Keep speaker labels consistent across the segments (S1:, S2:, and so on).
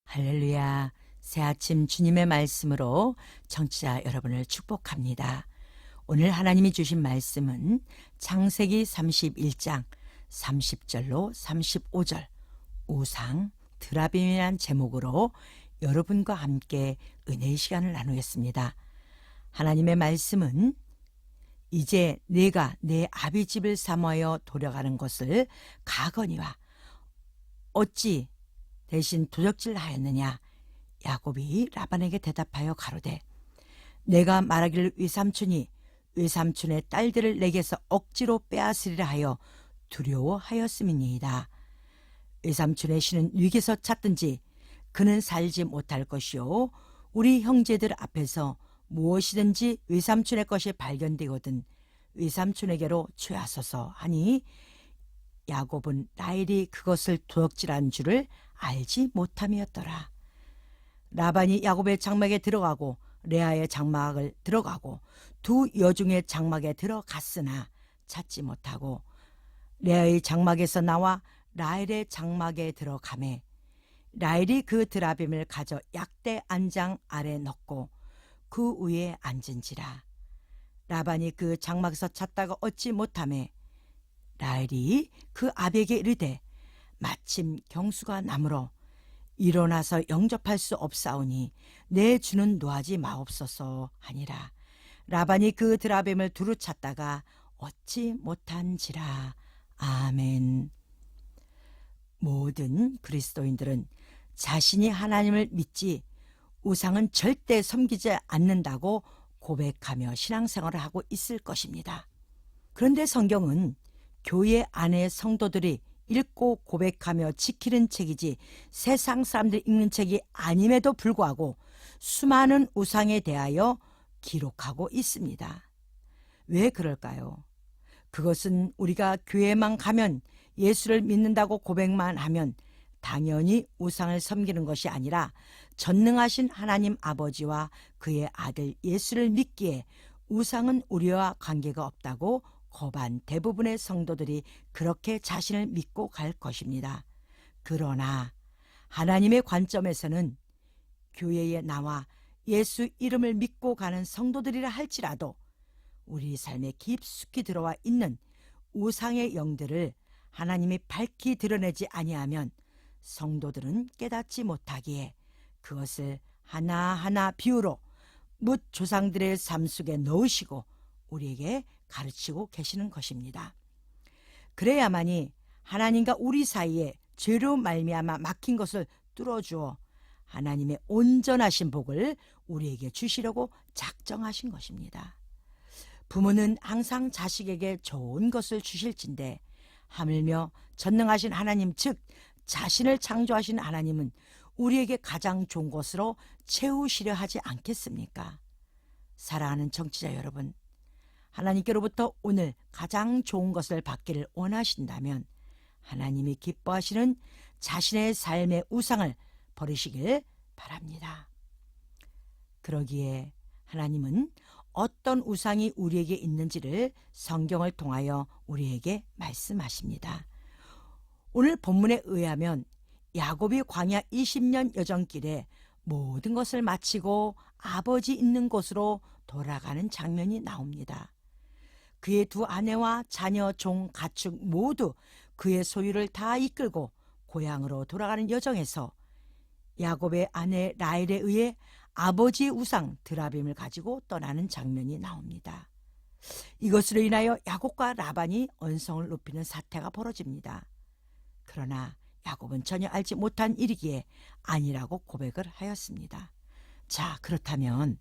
S1: 할렐루야. 새 아침 주님의 말씀으로 청취자 여러분을 축복합니다. 오늘 하나님이 주신 말씀은 창세기 31장 30절로 35절 우상 드라빔이라는 제목으로 여러분과 함께 은혜의 시간을 나누겠습니다. 하나님의 말씀은 이제 내가 내 아비 집을 삼하여 돌아가는 것을 가거니와 어찌 대신 도적질하였느냐. 야곱이 라반에게 대답하여 가로되 내가 말하기를 외삼촌의 딸들을 내게서 억지로 빼앗으리라 하여 두려워하였음이니이다. 외삼촌의 신은 위기에서 찾든지 그는 살지 못할 것이요 우리 형제들 앞에서 무엇이든지 외삼촌의 것이 발견되거든 외삼촌에게로 취하소서 하니 야곱은 라헬이 그것을 도적질한 줄을 알지 못함이었더라. 라반이 야곱의 장막에 들어가고 레아의 장막을 들어가고 두 여중의 장막에 들어갔으나 찾지 못하고 레아의 장막에서 나와 라헬의 장막에 들어가매 라헬이 그 드라빔을 가져 약대 안장 아래 넣고 그 위에 앉은지라. 라반이 그 장막에서 찾다가 얻지 못하매 라헬이 그 아비에게 이르되 마침 경수가 나므로 일어나서 영접할 수 없사오니 내 주는 노하지 마옵소서 하니라. 라반이 그 드라빔을 두루 찾다가 얻지 못한지라. 아멘. 모든 그리스도인들은 자신이 하나님을 믿지 우상은 절대 섬기지 않는다고 고백하며 신앙생활을 하고 있을 것입니다. 그런데 성경은 교회 안의 성도들이 읽고 고백하며 지키는 책이지 세상 사람들이 읽는 책이 아님에도 불구하고 수많은 우상에 대하여 기록하고 있습니다. 왜 그럴까요? 그것은 우리가 교회만 가면 예수를 믿는다고 고백만 하면 당연히 우상을 섬기는 것이 아니라 전능하신 하나님 아버지와 그의 아들 예수를 믿기에 우상은 우리와 관계가 없다고 거반 대부분의 성도들이 그렇게 자신을 믿고 갈 것입니다. 그러나 하나님의 관점에서는 교회에 나와 예수 이름을 믿고 가는 성도들이라 할지라도 우리 삶에 깊숙이 들어와 있는 우상의 영들을 하나님이 밝히 드러내지 아니하면 성도들은 깨닫지 못하기에 그것을 하나하나 비유로 뭇 조상들의 삶 속에 넣으시고 우리에게 가르치고 계시는 것입니다. 그래야만이 하나님과 우리 사이에 죄로 말미암아 막힌 것을 뚫어주어 하나님의 온전하신 복을 우리에게 주시려고 작정하신 것입니다. 부모는 항상 자식에게 좋은 것을 주실진데 하물며 전능하신 하나님 즉 자신을 창조하신 하나님은 우리에게 가장 좋은 것으로 채우시려 하지 않겠습니까? 사랑하는 청취자 여러분, 하나님께로부터 오늘 가장 좋은 것을 받기를 원하신다면 하나님이 기뻐하시는 자신의 삶의 우상을 버리시길 바랍니다. 그러기에 하나님은 어떤 우상이 우리에게 있는지를 성경을 통하여 우리에게 말씀하십니다. 오늘 본문에 의하면 야곱이 광야 20년 여정길에 모든 것을 마치고 아버지 있는 곳으로 돌아가는 장면이 나옵니다. 그의 두 아내와 자녀, 종, 가축 모두 그의 소유를 다 이끌고 고향으로 돌아가는 여정에서 야곱의 아내 라헬에 의해 아버지의 우상 드라빔을 가지고 떠나는 장면이 나옵니다. 이것으로 인하여 야곱과 라반이 언성을 높이는 사태가 벌어집니다. 그러나 야곱은 전혀 알지 못한 일이기에 아니라고 고백을 하였습니다. 자, 그렇다면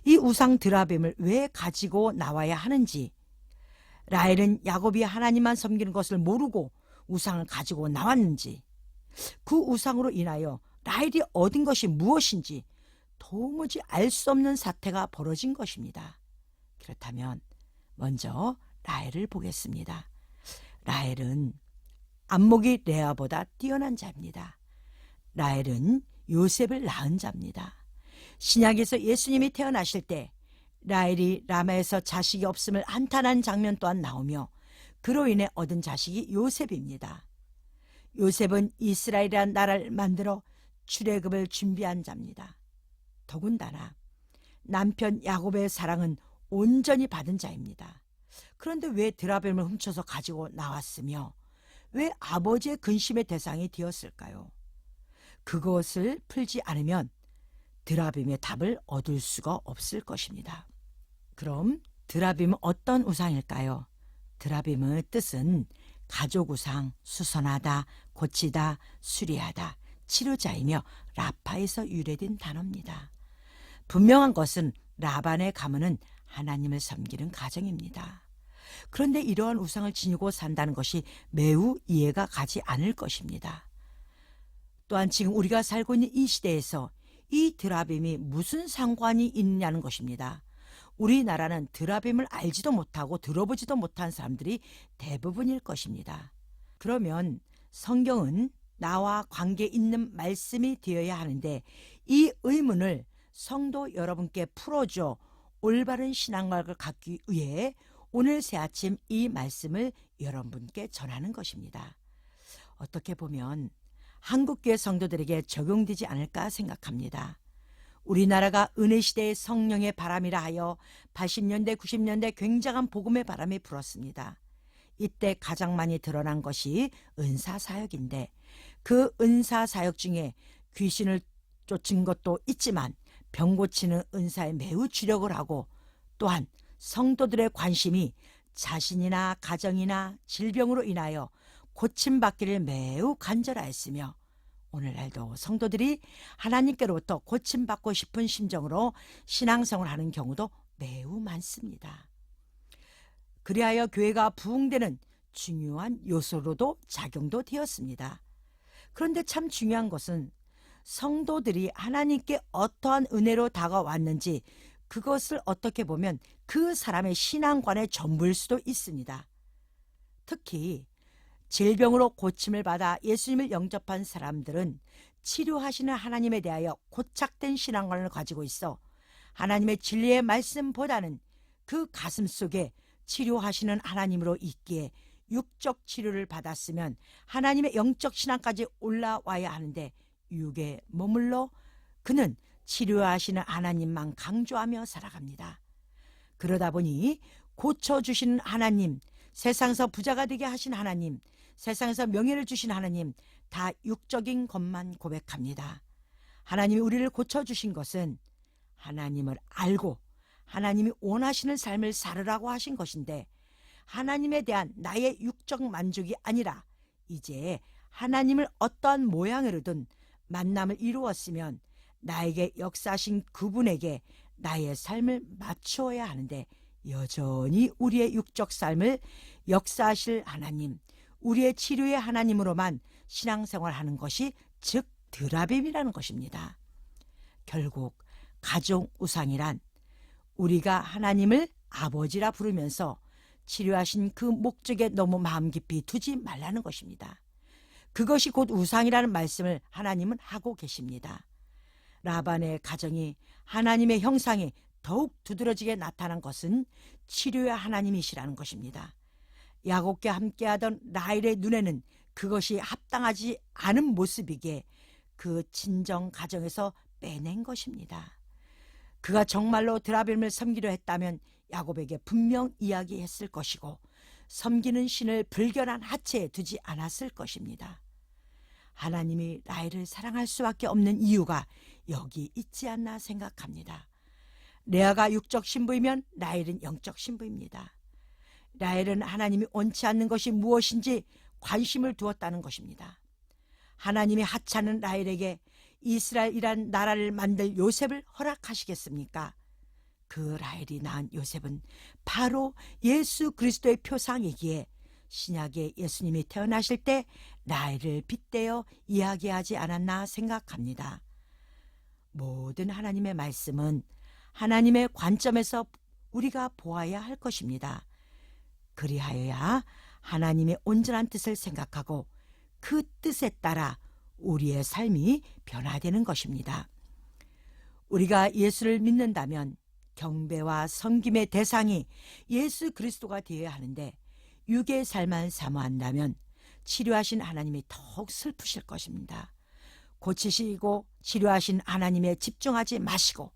S1: 이 우상 드라빔을 왜 가지고 나와야 하는지, 라헬은 야곱이 하나님만 섬기는 것을 모르고 우상을 가지고 나왔는지, 그 우상으로 인하여 라헬이 얻은 것이 무엇인지 도무지 알 수 없는 사태가 벌어진 것입니다. 그렇다면 먼저 라헬을 보겠습니다. 라헬은 안목이 레아보다 뛰어난 자입니다. 라헬은 요셉을 낳은 자입니다. 신약에서 예수님이 태어나실 때 라헬이 라마에서 자식이 없음을 한탄한 장면 또한 나오며 그로 인해 얻은 자식이 요셉입니다. 요셉은 이스라엘이라는 나라를 만들어 출애굽을 준비한 자입니다. 더군다나 남편 야곱의 사랑은 온전히 받은 자입니다. 그런데 왜 드라빔을 훔쳐서 가지고 나왔으며 왜 아버지의 근심의 대상이 되었을까요? 그것을 풀지 않으면 드라빔의 답을 얻을 수가 없을 것입니다. 그럼 드라빔은 어떤 우상일까요? 드라빔의 뜻은 가족 우상, 수선하다, 고치다, 수리하다, 치료자이며 라파에서 유래된 단어입니다. 분명한 것은 라반의 가문은 하나님을 섬기는 가정입니다. 그런데 이러한 우상을 지니고 산다는 것이 매우 이해가 가지 않을 것입니다. 또한 지금 우리가 살고 있는 이 시대에서 이 드라빔이 무슨 상관이 있냐는 것입니다. 우리나라는 드라빔을 알지도 못하고 들어보지도 못한 사람들이 대부분일 것입니다. 그러면 성경은 나와 관계 있는 말씀이 되어야 하는데 이 의문을 성도 여러분께 풀어줘 올바른 신앙관을 갖기 위해 오늘 새 아침 이 말씀을 여러분께 전하는 것입니다. 어떻게 보면 한국교회 성도들에게 적용되지 않을까 생각합니다. 우리나라가 은혜시대의 성령의 바람이라 하여 80년대, 90년대 굉장한 복음의 바람이 불었습니다. 이때 가장 많이 드러난 것이 은사사역인데 그 은사사역 중에 귀신을 쫓은 것도 있지만 병 고치는 은사에 매우 주력을 하고 또한 성도들의 관심이 자신이나 가정이나 질병으로 인하여 고침받기를 매우 간절하였으며 오늘날도 성도들이 하나님께로부터 고침받고 싶은 심정으로 신앙생활을 하는 경우도 매우 많습니다. 그리하여 교회가 부흥되는 중요한 요소로도 작용도 되었습니다. 그런데 참 중요한 것은 성도들이 하나님께 어떠한 은혜로 다가왔는지 그것을 어떻게 보면 그 사람의 신앙관의 전부일 수도 있습니다. 특히 질병으로 고침을 받아 예수님을 영접한 사람들은 치료하시는 하나님에 대하여 고착된 신앙관을 가지고 있어 하나님의 진리의 말씀보다는 그 가슴 속에 치료하시는 하나님으로 있기에 육적 치료를 받았으면 하나님의 영적 신앙까지 올라와야 하는데 육에 머물러 그는 치료하시는 하나님만 강조하며 살아갑니다. 그러다 보니 고쳐주시는 하나님, 세상에서 부자가 되게 하신 하나님, 세상에서 명예를 주신 하나님 다 육적인 것만 고백합니다. 하나님이 우리를 고쳐주신 것은 하나님을 알고 하나님이 원하시는 삶을 살으라고 하신 것인데 하나님에 대한 나의 육적 만족이 아니라 이제 하나님을 어떠한 모양으로든 만남을 이루었으면 나에게 역사하신 그분에게 나의 삶을 맞추어야 하는데 여전히 우리의 육적 삶을 역사하실 하나님, 우리의 치료의 하나님으로만 신앙생활하는 것이 즉 드라빔이라는 것입니다. 결국 가족 우상이란 우리가 하나님을 아버지라 부르면서 치료하신 그 목적에 너무 마음 깊이 두지 말라는 것입니다. 그것이 곧 우상이라는 말씀을 하나님은 하고 계십니다. 라반의 가정이 하나님의 형상이 더욱 두드러지게 나타난 것은 치료의 하나님이시라는 것입니다. 야곱과 함께하던 라헬의 눈에는 그것이 합당하지 않은 모습이기에 그 친정 가정에서 빼낸 것입니다. 그가 정말로 드라빔을 섬기려 했다면 야곱에게 분명 이야기했을 것이고 섬기는 신을 불결한 하체에 두지 않았을 것입니다. 하나님이 라헬을 사랑할 수밖에 없는 이유가 여기 있지 않나 생각합니다. 레아가 육적 신부이면 라헬은 영적 신부입니다. 라헬은 하나님이 원치 않는 것이 무엇인지 관심을 두었다는 것입니다. 하나님이 하찮은 라헬에게 이스라엘이란 나라를 만들 요셉을 허락하시겠습니까? 그 라헬이 낳은 요셉은 바로 예수 그리스도의 표상이기에 신약에 예수님이 태어나실 때 라헬을 빗대어 이야기하지 않았나 생각합니다. 모든 하나님의 말씀은 하나님의 관점에서 우리가 보아야 할 것입니다. 그리하여야 하나님의 온전한 뜻을 생각하고 그 뜻에 따라 우리의 삶이 변화되는 것입니다. 우리가 예수를 믿는다면 경배와 섬김의 대상이 예수 그리스도가 되어야 하는데 육의 삶만 사모한다면 치료하신 하나님이 더욱 슬프실 것입니다. 고치시고 치료하신 하나님에 집중하지 마시고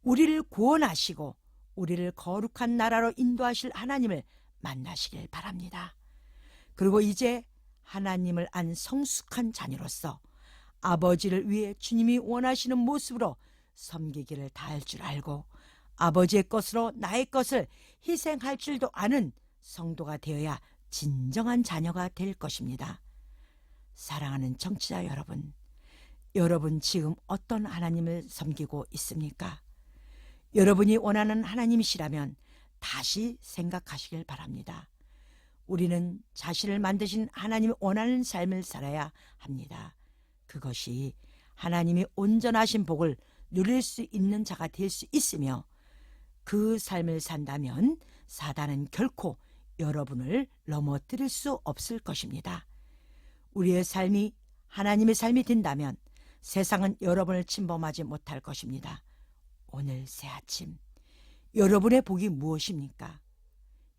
S1: 우리를 구원하시고 우리를 거룩한 나라로 인도하실 하나님을 만나시길 바랍니다. 그리고 이제 하나님을 안 성숙한 자녀로서 아버지를 위해 주님이 원하시는 모습으로 섬기기를 다할 줄 알고 아버지의 것으로 나의 것을 희생할 줄도 아는 성도가 되어야 진정한 자녀가 될 것입니다. 사랑하는 청취자 여러분, 여러분 지금 어떤 하나님을 섬기고 있습니까? 여러분이 원하는 하나님이시라면 다시 생각하시길 바랍니다. 우리는 자신을 만드신 하나님이 원하는 삶을 살아야 합니다. 그것이 하나님이 온전하신 복을 누릴 수 있는 자가 될 수 있으며 그 삶을 산다면 사단은 결코 여러분을 넘어뜨릴 수 없을 것입니다. 우리의 삶이 하나님의 삶이 된다면 세상은 여러분을 침범하지 못할 것입니다. 오늘 새 아침 여러분의 복이 무엇입니까?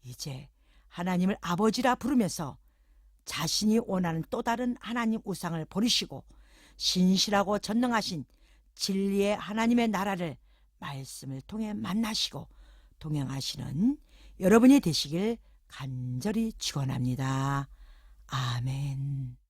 S1: 이제 하나님을 아버지라 부르면서 자신이 원하는 또 다른 하나님 우상을 버리시고 신실하고 전능하신 진리의 하나님의 나라를 말씀을 통해 만나시고 동행하시는 여러분이 되시길 간절히 축원합니다. 아멘.